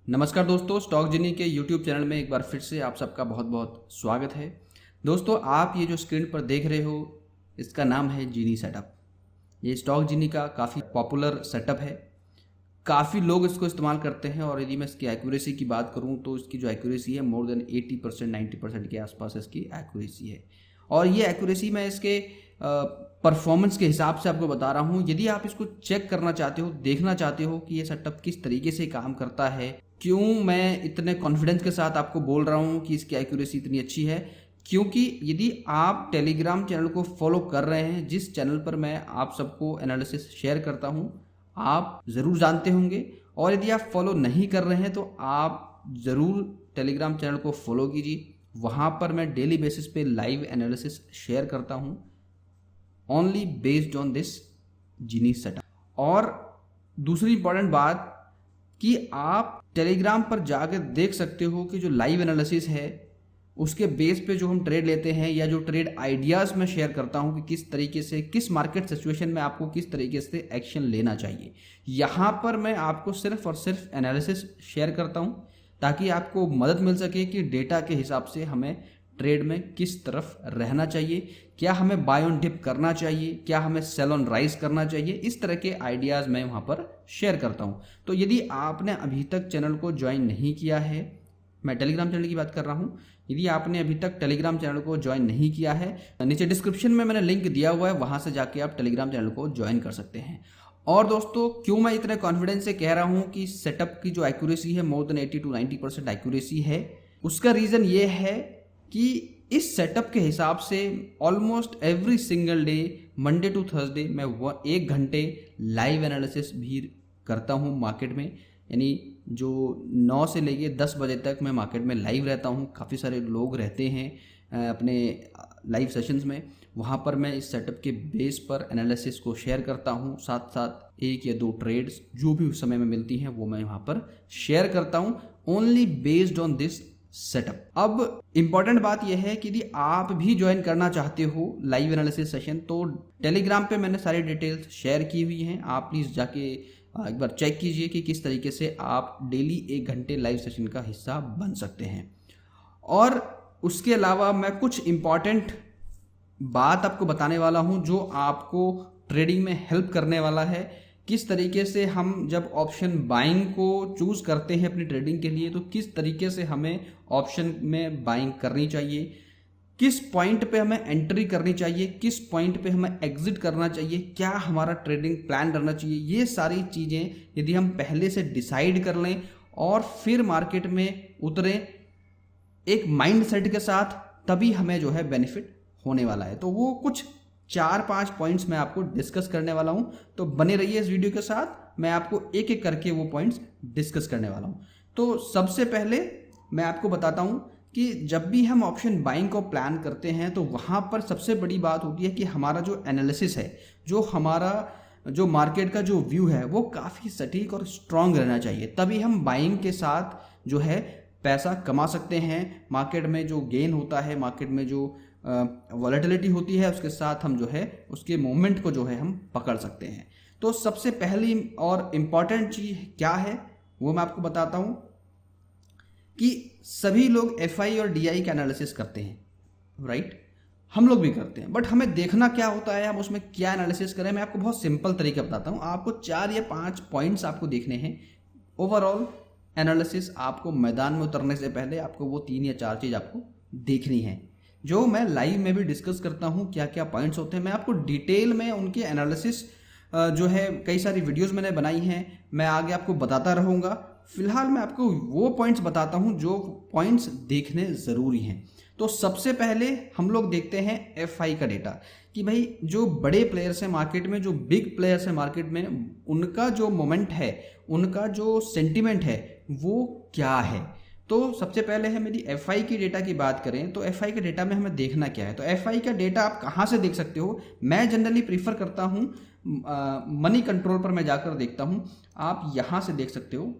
नमस्कार दोस्तों, स्टॉक जिनी के यूट्यूब चैनल में एक बार फिर से आप सबका बहुत बहुत स्वागत है। दोस्तों, आप ये जो स्क्रीन पर देख रहे हो इसका नाम है जीनी सेटअप। ये स्टॉक जिनी का काफ़ी पॉपुलर सेटअप है, काफ़ी लोग इसको इस्तेमाल करते हैं और यदि मैं इसकी एक्यूरेसी की बात करूँ तो इसकी जो एक्यूरेसी है मोर देन 80% 90% के आसपास इसकी एक्यूरेसी है। और ये एक्यूरेसी मैं इसके परफॉर्मेंस के हिसाब से आपको बता रहा हूँ। यदि आप इसको चेक करना चाहते हो, देखना चाहते हो कि ये सेटअप किस तरीके से काम करता है, क्यों मैं इतने कॉन्फिडेंस के साथ आपको बोल रहा हूँ कि इसकी एक्यूरेसी इतनी अच्छी है, क्योंकि यदि आप टेलीग्राम चैनल को फॉलो कर रहे हैं, जिस चैनल पर मैं आप सबको एनालिसिस शेयर करता हूँ, आप ज़रूर जानते होंगे। और यदि आप फॉलो नहीं कर रहे हैं तो आप ज़रूर टेलीग्राम चैनल को फॉलो कीजिए। वहाँ पर मैं डेली बेसिस पे लाइव एनालिसिस शेयर करता हूँ only based on this genie setup. और दूसरी इंपॉर्टेंट बात कि आप टेलीग्राम पर जाकर देख सकते हो कि जो लाइव एनालिसिस है उसके बेस पे जो हम ट्रेड लेते हैं या जो ट्रेड आइडियाज़ मैं शेयर करता हूं कि किस तरीके से किस मार्केट सिचुएशन में आपको किस तरीके से एक्शन लेना चाहिए, यहाँ पर मैं आपको सिर्फ और सिर्फ एनालिसिस शेयर करता हूं ताकि आपको मदद मिल सके कि डेटा के हिसाब से हमें ट्रेड में किस तरफ रहना चाहिए, क्या हमें बाय ऑन डिप करना चाहिए, क्या हमें सेल ऑन राइज करना चाहिए। इस तरह के आइडियाज़ मैं वहाँ पर शेयर करता हूँ। तो यदि आपने अभी तक चैनल को ज्वाइन नहीं किया है, मैं टेलीग्राम चैनल की बात कर रहा हूँ, यदि आपने अभी तक टेलीग्राम चैनल को ज्वाइन नहीं किया है, नीचे डिस्क्रिप्शन में मैंने लिंक दिया हुआ है, वहाँ से जाके आप टेलीग्राम चैनल को ज्वाइन कर सकते हैं। और दोस्तों, क्यों मैं इतने कॉन्फिडेंस से कह रहा हूँ कि सेटअप की जो एक्यूरेसी है मोर देन 80 to 90% एक्यूरेसी है, उसका रीज़न ये है कि इस सेटअप के हिसाब से almost every single day Monday to Thursday मैं 1 घंटे लाइव एनालिसिस भी करता हूँ मार्केट में। यानी जो 9 से लेके 10 बजे तक मैं मार्केट में लाइव रहता हूँ। काफ़ी सारे लोग रहते हैं अपने लाइव सेशंस में, वहाँ पर मैं इस सेटअप के बेस पर एनालिसिस को शेयर करता हूँ। साथ साथ 1 या 2 ट्रेड्स जो भी उस समय में मिलती हैं वो मैं वहाँ पर शेयर करता हूँ only based on this setup. अब इंपॉर्टेंट बात यह है कि यदि आप भी ज्वाइन करना चाहते हो लाइव एनालिसिस सेशन, तो टेलीग्राम पे मैंने सारी डिटेल्स शेयर की हुई हैं। आप प्लीज़ जाके एक बार चेक कीजिए कि किस तरीके से आप डेली 1 घंटे लाइव सेशन का हिस्सा बन सकते हैं। और उसके अलावा मैं कुछ इंपॉर्टेंट बात आपको बताने वाला हूं जो आपको ट्रेडिंग में हेल्प करने वाला है। किस तरीके से हम जब ऑप्शन बाइंग को चूज़ करते हैं अपनी ट्रेडिंग के लिए, तो किस तरीके से हमें ऑप्शन में बाइंग करनी चाहिए, किस पॉइंट पे हमें एंट्री करनी चाहिए, किस पॉइंट पे हमें एग्जिट करना चाहिए, क्या हमारा ट्रेडिंग प्लान रहना चाहिए। ये सारी चीज़ें यदि हम पहले से डिसाइड कर लें और फिर मार्केट में उतरें एक माइंड सेट के साथ, तभी हमें जो है बेनिफिट होने वाला है। तो वो कुछ 4-5 पॉइंट्स मैं आपको डिस्कस करने वाला हूं, तो बने रहिए इस वीडियो के साथ। मैं आपको एक एक करके वो पॉइंट्स डिस्कस करने वाला हूं। तो सबसे पहले मैं आपको बताता हूं कि जब भी हम ऑप्शन बाइंग को प्लान करते हैं तो वहां पर सबसे बड़ी बात होती है कि हमारा जो एनालिसिस है, जो हमारा जो मार्केट का जो व्यू है, वो काफ़ी सटीक और स्ट्रांग रहना चाहिए। तभी हम बाइंग के साथ जो है पैसा कमा सकते हैं। मार्केट में जो गेन होता है, मार्केट में जो वॉलेटिलिटी होती है, उसके साथ हम जो है उसके मोमेंट को जो है हम पकड़ सकते हैं। तो सबसे पहली और इम्पॉर्टेंट चीज़ क्या है वो मैं आपको बताता हूँ कि सभी लोग FI और DI का एनालिसिस करते हैं, राइट? हम लोग भी करते हैं, बट हमें देखना क्या होता है, हम उसमें क्या एनालिसिस करें। मैं आपको बहुत सिंपल तरीका बताता हूँ। आपको 4 या 5 पॉइंट्स आपको देखने हैं। ओवरऑल एनालिसिस आपको मैदान में उतरने से पहले आपको वो 3 या 4 चीज़ आपको देखनी है, जो मैं लाइव में भी डिस्कस करता हूँ। क्या क्या पॉइंट्स होते हैं मैं आपको डिटेल में उनके एनालिसिस जो है कई सारी वीडियोस मैंने बनाई हैं, मैं आगे आपको बताता रहूँगा। फिलहाल मैं आपको वो पॉइंट्स बताता हूँ जो पॉइंट्स देखने ज़रूरी हैं। तो सबसे पहले हम लोग देखते हैं FI का डेटा कि भाई जो बड़े प्लेयर्स हैं मार्केट में, जो बिग प्लेयर्स हैं मार्केट में, उनका जो मोमेंट है, उनका जो सेंटिमेंट है वो क्या है। तो सबसे पहले है मेरी FI की डेटा की बात करें तो FI के डेटा में हमें देखना क्या है। तो FI का डेटा आप कहाँ से देख सकते हो, मैं जनरली प्रीफर करता हूँ मनी कंट्रोल पर मैं जाकर देखता हूँ। आप यहाँ से देख सकते हो,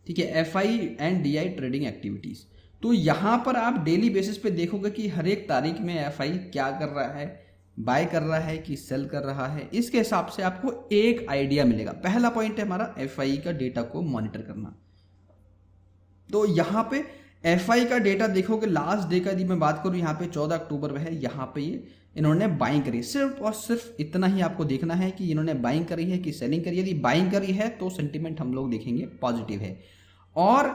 ठीक है, FI and DI trading activities. तो यहाँ पर आप डेली बेसिस पे देखोगे कि हर एक तारीख में FI क्या कर रहा है, बाय कर रहा है कि सेल कर रहा है। इसके हिसाब से आपको एक आइडिया मिलेगा। पहला पॉइंट है हमारा FI का डेटा को मॉनिटर करना। तो यहाँ पे एफआई का डेटा देखोगे, लास्ट डे का यदि मैं बात करूँ यहाँ पे 14 अक्टूबर में है, यहाँ पे ये इन्होंने बाइंग करी, सिर्फ और सिर्फ इतना ही आपको देखना है कि इन्होंने बाइंग करी है कि सेलिंग करी है। यदि बाइंग करी है तो सेंटिमेंट हम लोग देखेंगे पॉजिटिव है, और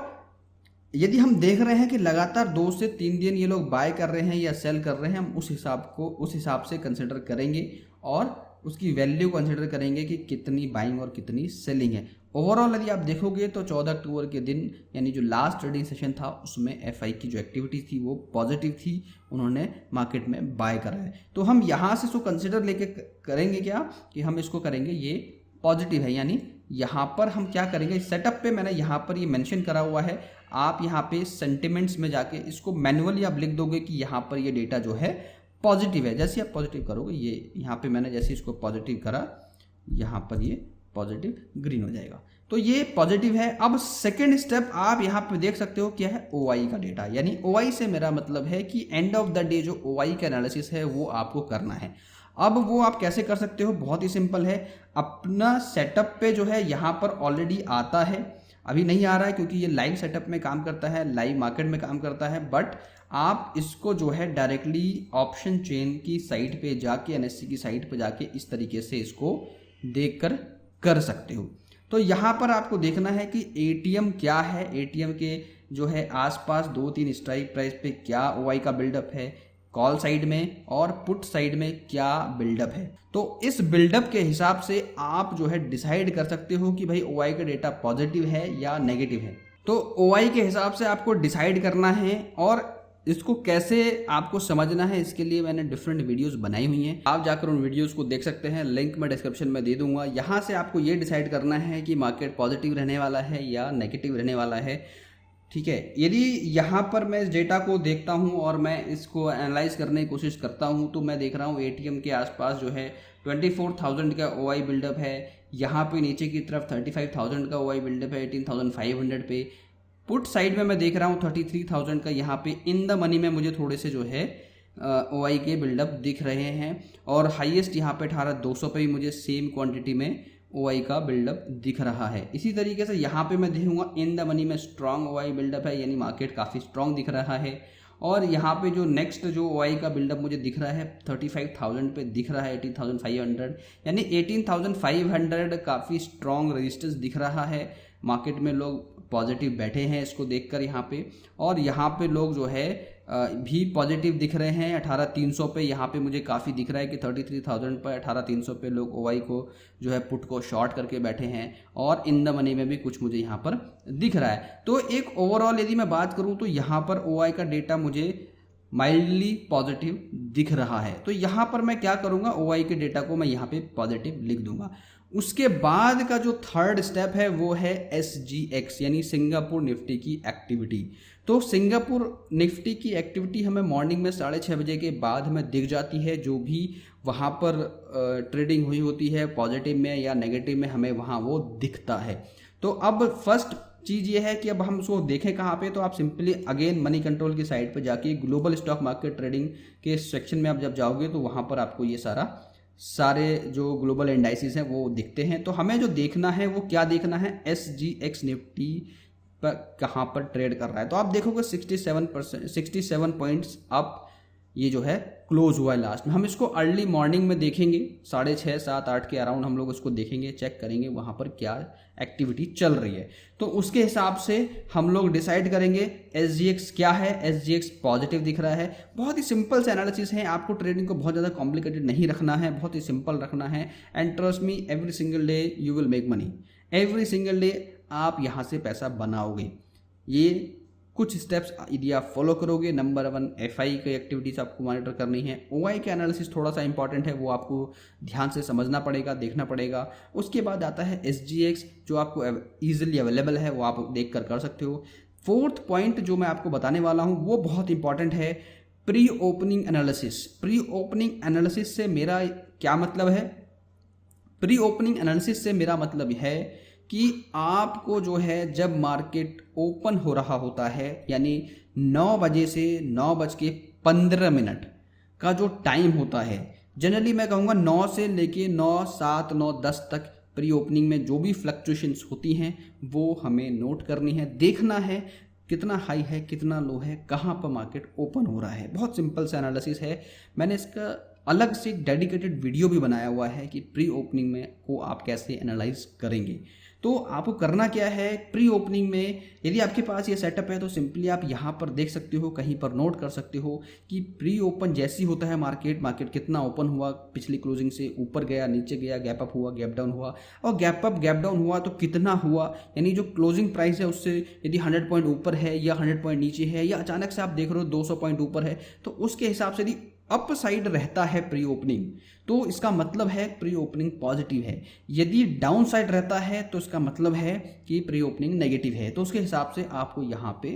यदि हम देख रहे हैं कि लगातार 2 से 3 दिन ये लोग बाय कर रहे हैं या सेल कर रहे हैं, हम उस हिसाब से कंसिडर करेंगे और उसकी वैल्यू कंसिडर करेंगे कि कितनी बाइंग और कितनी सेलिंग है। ओवरऑल यदि आप देखोगे तो 14 अक्टूबर के दिन यानी जो लास्ट ट्रेडिंग सेशन था उसमें एफआई की जो एक्टिविटी थी वो पॉजिटिव थी, उन्होंने मार्केट में बाय करा है। तो हम यहाँ से इसको कंसिडर लेके करेंगे क्या कि हम इसको करेंगे ये पॉजिटिव है, यानी यहाँ पर हम क्या करेंगे, सेटअप पे मैंने यहाँ पर ये मेंशन करा हुआ है, आप यहाँ पे सेंटिमेंट्स में जाके इसको मैनुअली आप लिख दोगे कि यहाँ पर ये डेटा जो है पॉजिटिव है। जैसे आप पॉजिटिव करोगे, ये यहाँ पे मैंने जैसे इसको पॉजिटिव करा, यहाँ पर ये पॉजिटिव ग्रीन हो जाएगा, तो ये पॉजिटिव है। अब सेकेंड स्टेप आप यहाँ पे देख सकते हो क्या है, ओआई का डेटा, यानी ओआई से मेरा मतलब है कि एंड ऑफ द डे जो ओआई का एनालिसिस है वो आपको करना है। अब वो आप कैसे कर सकते हो, बहुत ही सिंपल है, अपना सेटअप पे जो है यहाँ पर ऑलरेडी आता है, अभी नहीं आ रहा है क्योंकि ये लाइव सेटअप में काम करता है, लाइव मार्केट में काम करता है, बट आप इसको जो है डायरेक्टली ऑप्शन चेन की साइट पे जाके, एनएससी की साइट पे जाके इस तरीके से इसको देखकर कर सकते हो। तो यहाँ पर आपको देखना है कि एटीएम क्या है, एटीएम के जो है आसपास 2-3 स्ट्राइक प्राइस पे क्या ओआई का बिल्डअप है, कॉल साइड में और पुट साइड में क्या बिल्डअप है। तो इस बिल्डअप के हिसाब से आप जो है डिसाइड कर सकते हो कि भाई ओआई का डेटा पॉजिटिव है या नेगेटिव है। तो ओआई के हिसाब से आपको डिसाइड करना है, और इसको कैसे आपको समझना है इसके लिए मैंने डिफरेंट वीडियोस बनाई हुई हैं, आप जाकर उन वीडियोस को देख सकते हैं, लिंक मैं डिस्क्रिप्शन में दे दूंगा। यहाँ से आपको ये डिसाइड करना है कि मार्केट पॉजिटिव रहने वाला है या नेगेटिव रहने वाला है, ठीक है। यदि यहाँ पर मैं इस डेटा को देखता हूँ और मैं इसको एनालाइज करने की कोशिश करता हूँ, तो मैं देख रहा हूँ एटीएम के आसपास जो है 24,000 का ओआई बिल्डअप है, यहाँ पे नीचे की तरफ 35,000 का ओआई बिल्डअप है 18,500 पे, पुट साइड में मैं देख रहा हूँ 33,000 का, यहाँ पे इन द मनी में मुझे थोड़े से जो है ओआई के बिल्डअप दिख रहे हैं, और हाईएस्ट यहाँ पे 18,200 पे भी मुझे सेम क्वांटिटी में ओआई का बिल्डअप दिख रहा है। इसी तरीके से यहाँ पे मैं देखूंगा इन द मनी में स्ट्रॉन्ग ओआई बिल्डअप है, यानी मार्केट काफ़ी स्ट्रॉन्ग दिख रहा है। और यहाँ पे जो नेक्स्ट जो ओआई का बिल्डअप मुझे दिख रहा है 35,000 पे दिख रहा है 18,500, यानी 18,500 काफ़ी स्ट्रॉन्ग रेजिस्टेंस दिख रहा है। मार्केट में लोग पॉजिटिव बैठे हैं इसको देखकर यहाँ पे, और यहाँ पे लोग जो है भी पॉजिटिव दिख रहे हैं 18,300 पे, यहाँ पे मुझे काफ़ी दिख रहा है कि 33,000 पर 18,300 पे लोग ओआई को जो है पुट को शॉर्ट करके बैठे हैं, और इन द मनी में भी कुछ मुझे यहाँ पर दिख रहा है। तो एक ओवरऑल यदि मैं बात करूँ तो यहाँ पर ओआई का डेटा मुझे माइल्डली पॉजिटिव दिख रहा है। तो यहाँ पर मैं क्या करूँगा, ओआई के डेटा को मैं यहाँ पे पॉजिटिव लिख दूंगा। उसके बाद का जो थर्ड स्टेप है वो है SGX यानी सिंगापुर निफ्टी की एक्टिविटी। तो सिंगापुर निफ्टी की एक्टिविटी हमें मॉर्निंग में 6:30 बजे के बाद हमें दिख जाती है, जो भी वहाँ पर ट्रेडिंग हुई होती है पॉजिटिव में या नेगेटिव में हमें वहाँ वो दिखता है। तो अब फर्स्ट चीज़ ये है कि अब हम उसको देखें कहाँ पे, तो आप सिंपली अगेन मनी कंट्रोल की साइट पर जाके ग्लोबल स्टॉक मार्केट ट्रेडिंग के सेक्शन में आप जब जाओगे तो वहाँ पर आपको ये सारे जो ग्लोबल इंडाइसिस हैं वो दिखते हैं। तो हमें जो देखना है वो क्या देखना है, SGX निफ्टी पर कहाँ पर ट्रेड कर रहा है। तो आप देखोगे 67 पॉइंट्स अप ये जो है क्लोज हुआ है लास्ट में। हम इसको अर्ली मॉर्निंग में देखेंगे 6:30, 7, 8 के अराउंड हम लोग इसको देखेंगे, चेक करेंगे वहाँ पर क्या एक्टिविटी चल रही है। तो उसके हिसाब से हम लोग डिसाइड करेंगे SGX क्या है। SGX पॉजिटिव दिख रहा है। बहुत ही सिंपल से एनालिसिस है, आपको ट्रेडिंग को बहुत ज़्यादा कॉम्प्लिकेटेड नहीं रखना है, बहुत ही सिंपल रखना है। And trust me, every single day you will make money, every single day आप यहाँ से पैसा बनाओगे। ये कुछ स्टेप्स यदि आप फॉलो करोगे, नंबर 1 FI की एक्टिविटीज आपको मॉनिटर करनी है। OI का एनालिसिस थोड़ा सा इंपॉर्टेंट है, वो आपको ध्यान से समझना पड़ेगा, देखना पड़ेगा। उसके बाद आता है SGX जो आपको ईजिली अवेलेबल है, वो आप देख कर सकते हो। फोर्थ पॉइंट जो मैं आपको बताने वाला हूँ वो बहुत इंपॉर्टेंट है, pre opening analysis. Pre opening analysis से मेरा क्या मतलब है, प्री ओपनिंग एनालिसिस से मेरा मतलब है कि आपको जो है जब मार्केट ओपन हो रहा होता है, यानी 9 बजे से 9:15 का जो टाइम होता है, जनरली मैं कहूँगा 9 से लेके 9:07, 9:10 तक प्री ओपनिंग में जो भी फ्लक्चुएशंस होती हैं वो हमें नोट करनी है, देखना है कितना हाई है, कितना लो है, कहाँ पर मार्केट ओपन हो रहा है। बहुत सिंपल सा एनालिसिस है। मैंने इसका अलग से एक डेडिकेटेड वीडियो भी बनाया हुआ है कि प्री ओपनिंग में को आप कैसे एनालाइज करेंगे। तो आपको करना क्या है, प्री ओपनिंग में यदि आपके पास ये सेटअप है तो सिंपली आप यहाँ पर देख सकते हो, कहीं पर नोट कर सकते हो कि प्री ओपन जैसी होता है मार्केट कितना ओपन हुआ, पिछली क्लोजिंग से ऊपर गया, नीचे गया, गैप अप हुआ, गैप डाउन हुआ, और गैप अप गैप डाउन हुआ तो कितना हुआ, यानी जो क्लोजिंग प्राइस है उससे यदि 100 पॉइंट ऊपर है या 100 पॉइंट नीचे है या अचानक से आप देख रहे हो 200 पॉइंट ऊपर है, तो उसके हिसाब से यदि अप साइड रहता है प्री ओपनिंग तो इसका मतलब है प्री ओपनिंग पॉजिटिव है। यदि डाउन साइड रहता है तो इसका मतलब है कि प्री ओपनिंग नेगेटिव है। तो उसके हिसाब से आपको यहाँ पे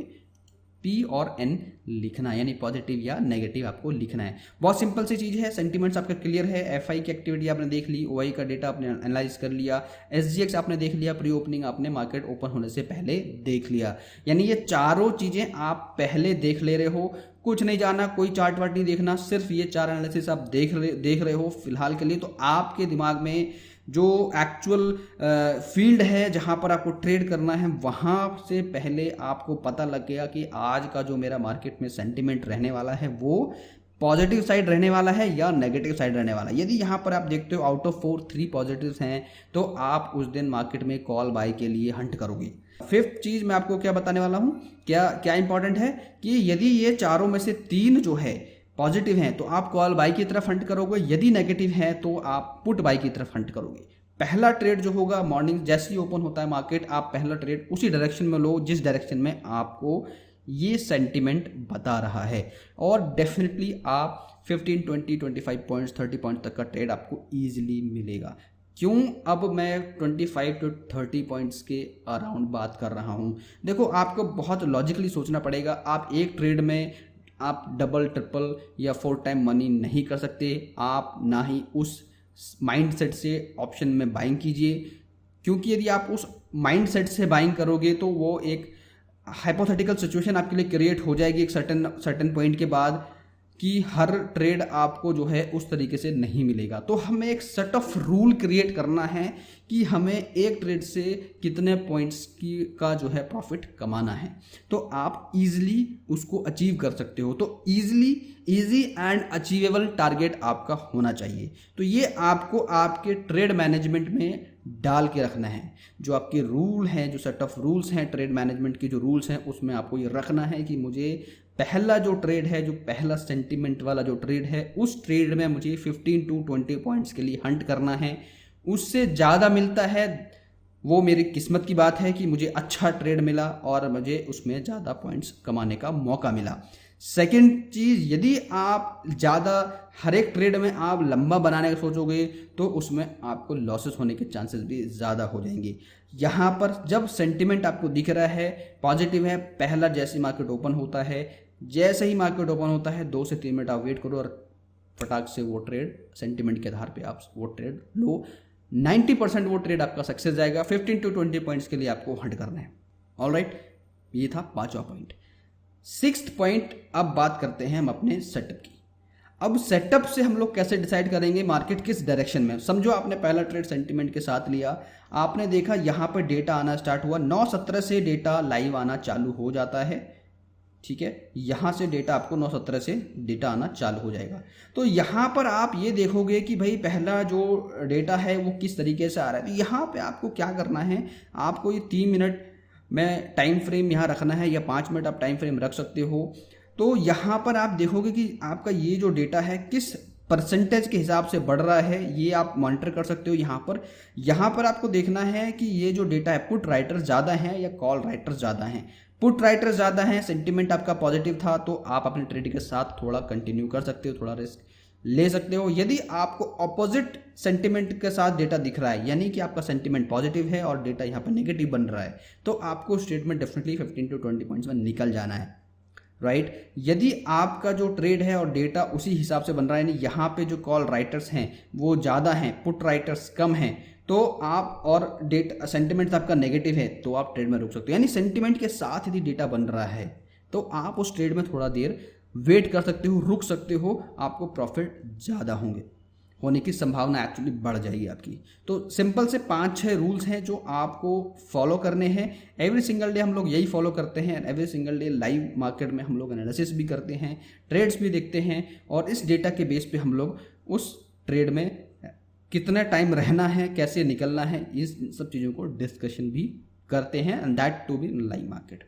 P और N लिखना है, यानी पॉजिटिव या नेगेटिव आपको लिखना है। बहुत सिंपल सी चीज़ है। सेंटिमेंट्स आपका क्लियर है। FI की एक्टिविटी आपने देख ली, OI का डेटा आपने एनालाइज कर लिया, SGX आपने देख लिया, प्री ओपनिंग आपने मार्केट ओपन होने से पहले देख लिया। यानी ये चारों चीज़ें आप पहले देख ले रहे हो, कुछ नहीं जाना, कोई चार्ट वार्ट नहीं देखना, सिर्फ ये 4 एनालिसिस आप देख रहे हो फिलहाल के लिए। तो आपके दिमाग में जो एक्चुअल फील्ड है जहाँ पर आपको ट्रेड करना है, वहाँ से पहले आपको पता लग गया कि आज का जो मेरा मार्केट में सेंटिमेंट रहने वाला है वो पॉजिटिव साइड रहने वाला है या नेगेटिव साइड रहने वाला है। यदि यहाँ पर आप देखते हो आउट ऑफ 4 3 पॉजिटिव्स हैं तो आप उस दिन मार्केट में कॉल बाय के लिए हंट करोगे। फिफ्थ चीज़ मैं आपको क्या बताने वाला हूँ, क्या इंपॉर्टेंट है कि यदि ये चारों में से 3 जो है पॉजिटिव हैं तो आप कॉल बाई की तरफ हंट करोगे, यदि नेगेटिव है तो आप पुट बाई की तरफ हंट करोगे। पहला ट्रेड जो होगा मॉर्निंग जैसे ही ओपन होता है मार्केट, आप पहला ट्रेड उसी डायरेक्शन में लो जिस डायरेक्शन में आपको ये सेंटिमेंट बता रहा है, और डेफिनेटली आप 15 20 25 पॉइंट्स 30 पॉइंट्स तक का ट्रेड आपको ईजिली मिलेगा। क्यों अब मैं 25 to 30 पॉइंट्स के अराउंड बात कर रहा हूँ? देखो, आपको बहुत लॉजिकली सोचना पड़ेगा। आप एक ट्रेड में आप डबल ट्रिपल या 4 टाइम मनी नहीं कर सकते। आप ना ही उस माइंडसेट से ऑप्शन में बाइंग कीजिए, क्योंकि यदि आप उस माइंडसेट से बाइंग करोगे तो वो एक हाइपोथेटिकल सिचुएशन आपके लिए क्रिएट हो जाएगी एक सर्टेन पॉइंट के बाद कि हर ट्रेड आपको जो है उस तरीके से नहीं मिलेगा। तो हमें एक सेट ऑफ रूल क्रिएट करना है कि हमें एक ट्रेड से कितने पॉइंट्स का जो है प्रॉफिट कमाना है, तो आप इजीली उसको अचीव कर सकते हो। तो इजी एंड अचीवेबल टारगेट आपका होना चाहिए। तो ये आपको आपके ट्रेड मैनेजमेंट में डाल के रखना है। जो आपके रूल हैं, जो सेट ऑफ रूल्स हैं ट्रेड मैनेजमेंट के जो रूल्स हैं, उसमें आपको ये रखना है कि मुझे पहला जो ट्रेड है, जो पहला सेंटिमेंट वाला जो ट्रेड है, उस ट्रेड में मुझे 15 to 20 पॉइंट्स के लिए हंट करना है। उससे ज़्यादा मिलता है वो मेरी किस्मत की बात है कि मुझे अच्छा ट्रेड मिला और मुझे उसमें ज़्यादा पॉइंट्स कमाने का मौका मिला। सेकंड चीज़, यदि आप ज़्यादा हर एक ट्रेड में आप लंबा बनाने का सोचोगे तो उसमें आपको लॉसेस होने के चांसेस भी ज़्यादा हो जाएंगे। यहाँ पर जब सेंटिमेंट आपको दिख रहा है पॉजिटिव है, पहला जैसे मार्केट ओपन होता है, जैसे ही मार्केट ओपन होता है 2 से 3 मिनट आप वेट करो और फटाक से वो ट्रेड सेंटिमेंट के आधार पे आप वो ट्रेड लो। 90% वो ट्रेड आपका सक्सेस जाएगा। 15 to 20 पॉइंट्स के लिए आपको हंट करना है। ऑलराइट, ये था 5वां पॉइंट। 6th पॉइंट, अब बात करते हैं हम अपने सेटअप की। अब सेटअप से हम लोग कैसे डिसाइड करेंगे मार्केट किस डायरेक्शन में। समझो आपने पहला ट्रेड सेंटिमेंट के साथ लिया, आपने देखा यहाँ पर डेटा आना स्टार्ट हुआ, 9:17 से डेटा लाइव आना चालू हो जाता है। ठीक है, यहाँ से डेटा आपको 9:17 से डेटा आना चालू हो जाएगा। तो यहाँ पर आप ये देखोगे कि भाई पहला जो डेटा है वो किस तरीके से आ रहा है। तो यहाँ पे आपको क्या करना है, आपको ये 3 मिनट में टाइम फ्रेम यहाँ रखना है या 5 मिनट आप टाइम फ्रेम रख सकते हो। तो यहाँ पर आप देखोगे कि आपका ये जो डेटा है किस परसेंटेज के हिसाब से बढ़ रहा है, ये आप मॉनिटर कर सकते हो। यहाँ पर आपको देखना है कि ये जो डेटा है पुट राइटर्स ज़्यादा हैं या कॉल राइटर्स ज़्यादा हैं। पुट राइटर्स ज़्यादा हैं, सेंटिमेंट आपका पॉजिटिव था, तो आप अपने ट्रेड के साथ थोड़ा कंटिन्यू कर सकते हो, थोड़ा रिस्क ले सकते हो। यदि आपको ऑपोजिट सेंटिमेंट के साथ डेटा दिख रहा है, यानी कि आपका सेंटिमेंट पॉजिटिव है और डेटा यहाँ पर नेगेटिव बन रहा है, तो आपको उस ट्रेड में डेफिनेटली 15 to 20 पॉइंट्स में निकल जाना है। राइट, यदि आपका जो ट्रेड है और डेटा उसी हिसाब से बन रहा है, यानी यहाँ पे जो कॉल राइटर्स हैं वो ज़्यादा हैं, पुट राइटर्स कम हैं, तो आप और डेटा सेंटिमेंट आपका नेगेटिव है तो आप ट्रेड में रुक सकते हो। यानी सेंटिमेंट के साथ यदि डेटा बन रहा है तो आप उस ट्रेड में थोड़ा देर वेट कर सकते हो, रुक सकते हो, आपको प्रॉफिट ज़्यादा होंगे। होने की संभावना एक्चुअली बढ़ जाएगी आपकी। तो सिंपल से 5-6 रूल्स हैं जो आपको फॉलो करने हैं। एवरी सिंगल डे हम लोग यही फॉलो करते हैं। Every single day live market में हम लोग एनालिसिस भी करते हैं, ट्रेड्स भी देखते हैं, और इस डेटा के बेस पे हम लोग उस ट्रेड में कितना टाइम रहना है, कैसे निकलना है, इस सब चीज़ों को डिस्कशन भी करते हैं, and that to be in live market.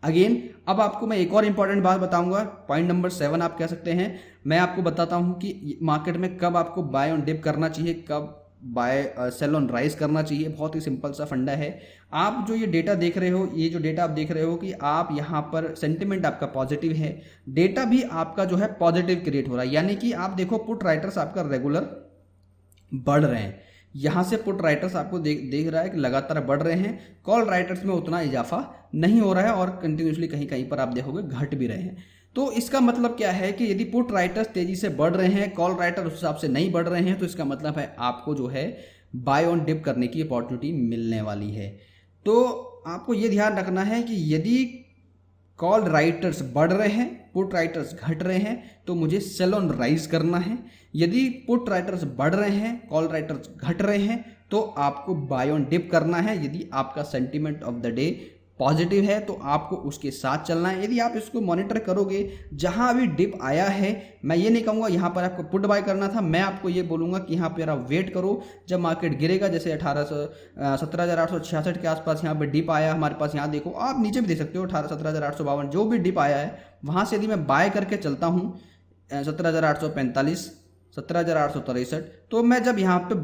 Again अब आपको मैं एक और इंपॉर्टेंट बात बताऊंगा, पॉइंट नंबर 7 आप कह सकते हैं। मैं आपको बताता हूं कि मार्केट में कब आपको बाय ऑन डिप करना चाहिए, कब बाय सेल ऑन राइज करना चाहिए। बहुत ही सिंपल सा फंडा है। आप जो ये डेटा देख रहे हो, ये जो डेटा आप देख रहे हो कि आप यहाँ पर सेंटिमेंट आपका पॉजिटिव है, डेटा भी आपका जो है पॉजिटिव क्रिएट हो रहा है। यानी कि आप देखो पुट राइटर्स आपका रेगुलर बढ़ रहे हैं। यहाँ से पुट राइटर्स आपको देख रहा है कि लगातार बढ़ रहे हैं। कॉल राइटर्स में उतना इजाफा नहीं हो रहा है और कंटिन्यूसली कहीं कहीं पर आप देखोगे घट भी रहे हैं। तो इसका मतलब क्या है कि यदि पुट राइटर्स तेजी से बढ़ रहे हैं, कॉल राइटर उस हिसाब से नहीं बढ़ रहे हैं, तो इसका मतलब है आपको जो है बाय ऑन डिप करने की अपॉर्चुनिटी मिलने वाली है। तो आपको ये ध्यान रखना है कि यदि कॉल राइटर्स बढ़ रहे हैं, पुट राइटर्स घट रहे हैं, तो मुझे सेल ऑन राइज करना है। यदि पुट राइटर्स बढ़ रहे हैं, कॉल राइटर्स घट रहे हैं, तो आपको बाय ऑन डिप करना है। यदि आपका sentiment of the day positive है तो आपको उसके साथ चलना है। यदि आप इसको मॉनिटर करोगे, जहां अभी डिप आया है, मैं ये नहीं कहूँगा यहाँ पर आपको पुट बाय करना था, मैं आपको ये बोलूँगा कि यहाँ पर आप वेट करो। जब मार्केट गिरेगा, जैसे 17,866 के आसपास यहाँ पर डिप आया हमारे पास, यहाँ देखो आप नीचे भी देख सकते हो 17,852, जो भी डिप आया है वहाँ से यदि मैं बाय करके चलता हूँ 17,845, 17,863, तो मैं जब यहाँ पे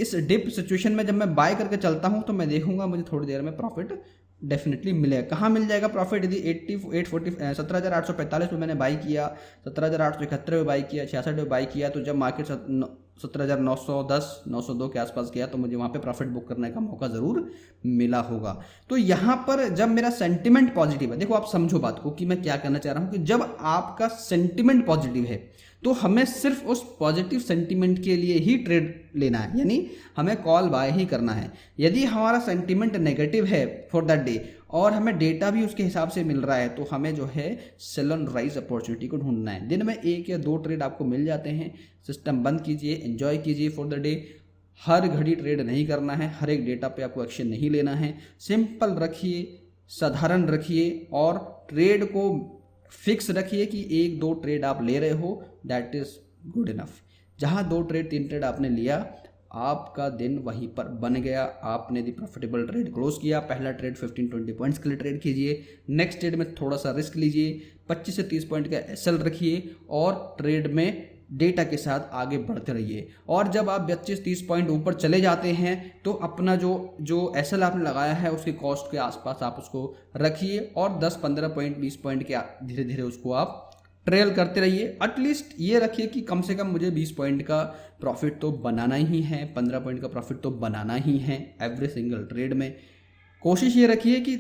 इस डिप सिचुएशन में जब मैं बाय करके चलता हूँ तो मैं देखूंगा मुझे थोड़ी देर में प्रॉफिट डेफिनेटली मिलेगा। कहाँ मिल जाएगा प्रॉफिट? यदि 17,845 में मैंने बाई किया, 17,871 में बाई किया, 66 में बाई किया, तो जब मार्केट 17,910, 902 के आसपास गया तो मुझे वहाँ पे प्रॉफिट बुक करने का मौका ज़रूर मिला होगा। तो यहाँ पर जब मेरा सेंटिमेंट पॉजिटिव है, देखो आप समझो बात को कि मैं क्या कहना चाह रहा हूँ, कि जब आपका सेंटिमेंट पॉजिटिव है तो हमें सिर्फ उस पॉजिटिव सेंटीमेंट के लिए ही ट्रेड लेना है, यानी हमें कॉल बाय ही करना है। यदि हमारा सेंटीमेंट नेगेटिव है फॉर दैट डे और हमें डेटा भी उसके हिसाब से मिल रहा है, तो हमें जो है सेल ऑन राइज अपॉर्चुनिटी को ढूंढना है। दिन में 1 या 2 ट्रेड आपको मिल जाते हैं, सिस्टम बंद कीजिए, एंजॉय कीजिए फॉर द डे। हर घड़ी ट्रेड नहीं करना है, हर एक डेटा पे आपको एक्शन नहीं लेना है। सिंपल रखिए, साधारण रखिए और ट्रेड को फिक्स रखिए कि 1-2 ट्रेड आप ले रहे हो, दैट इज गुड इनफ। जहां 2 ट्रेड 3 ट्रेड आपने लिया, आपका दिन वहीं पर बन गया, आपने दी प्रॉफिटेबल ट्रेड क्लोज किया। पहला ट्रेड 15-20 पॉइंट्स के लिए ट्रेड कीजिए, नेक्स्ट ट्रेड में थोड़ा सा रिस्क लीजिए, 25 से 30 पॉइंट का एसएल रखिए और ट्रेड में डेटा के साथ आगे बढ़ते रहिए। और जब आप 25-30 पॉइंट ऊपर चले जाते हैं तो अपना जो एसएल आपने लगाया है उसके कॉस्ट के आसपास आप उसको रखिए और 10-15 पॉइंट 20 पॉइंट के धीरे धीरे उसको आप ट्रेल करते रहिए। एटलीस्ट ये रखिए कि कम से कम मुझे 20 पॉइंट का प्रॉफिट तो बनाना ही है, 15 पॉइंट का प्रॉफिट तो बनाना ही है एवरी सिंगल ट्रेड में। कोशिश ये रखिए कि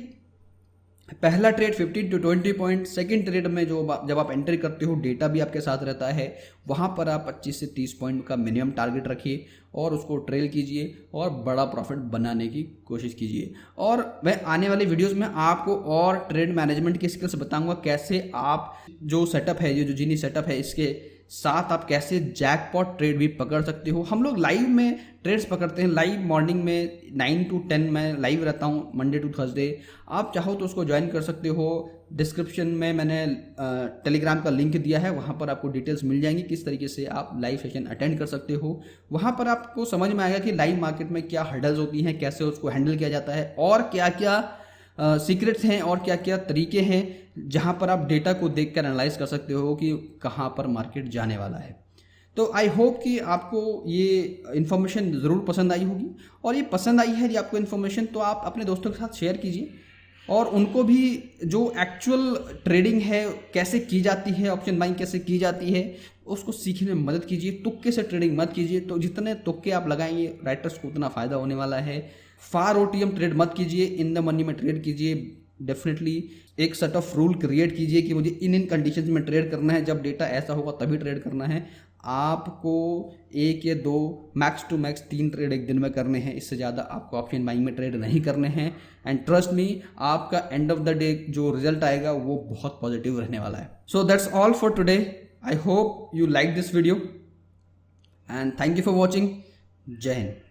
पहला trade 15 to 20 point, second trade में जब आप एंट्री करते हो डेटा भी आपके साथ रहता है, वहाँ पर आप 25 से 30 पॉइंट का मिनिमम टारगेट रखिए और उसको ट्रेल कीजिए और बड़ा प्रॉफिट बनाने की कोशिश कीजिए। और मैं आने वाली वीडियोस में आपको और ट्रेड मैनेजमेंट के स्किल्स बताऊंगा, कैसे आप जो सेटअप है, ये जो जीनी सेटअप है, इसके साथ आप कैसे जैकपॉट ट्रेड भी पकड़ सकते हो। हम लोग लाइव में ट्रेड्स पकड़ते हैं, लाइव मॉर्निंग में 9 to 10 में लाइव रहता हूँ, मंडे टू थर्सडे। आप चाहो तो उसको ज्वाइन कर सकते हो। डिस्क्रिप्शन में मैंने टेलीग्राम का लिंक दिया है, वहाँ पर आपको डिटेल्स मिल जाएंगी किस तरीके से आप लाइव सेशन अटेंड कर सकते हो। वहाँ पर आपको समझ में आएगा कि लाइव मार्केट में क्या हर्डल्स होती हैं, कैसे उसको हैंडल किया जाता है और क्या क्या सीक्रेट्स हैं और क्या क्या तरीके हैं जहां पर आप डेटा को देखकर एनालाइज कर सकते हो कि कहां पर मार्केट जाने वाला है। तो आई होप कि आपको ये इन्फॉर्मेशन ज़रूर पसंद आई होगी, और ये पसंद आई है यदि आपको इन्फॉर्मेशन तो आप अपने दोस्तों के साथ शेयर कीजिए और उनको भी जो एक्चुअल ट्रेडिंग है कैसे की जाती है, ऑप्शन बाइंग कैसे की जाती है, उसको सीखने में मदद कीजिए। तुक्के से ट्रेडिंग मत कीजिए, तो जितने तुक्के आप लगाएंगे राइटर्स को उतना फ़ायदा होने वाला है। फार ओटीएम ट्रेड मत कीजिए, इन द मनी में ट्रेड कीजिए। डेफिनेटली एक सेट ऑफ रूल क्रिएट कीजिए कि मुझे इन कंडीशंस में ट्रेड करना है, जब डेटा ऐसा होगा तभी ट्रेड करना है। आपको 1 या 2 मैक्स टू मैक्स 3 ट्रेड एक दिन में करने हैं, इससे ज़्यादा आपको ऑप्शन बाइंग में ट्रेड नहीं करने हैं। एंड ट्रस्ट मी, आपका एंड ऑफ द डे जो रिजल्ट आएगा वो बहुत पॉजिटिव रहने वाला है। So that's all for today. I hope you like this video. And thank you for watching. जय हिंद।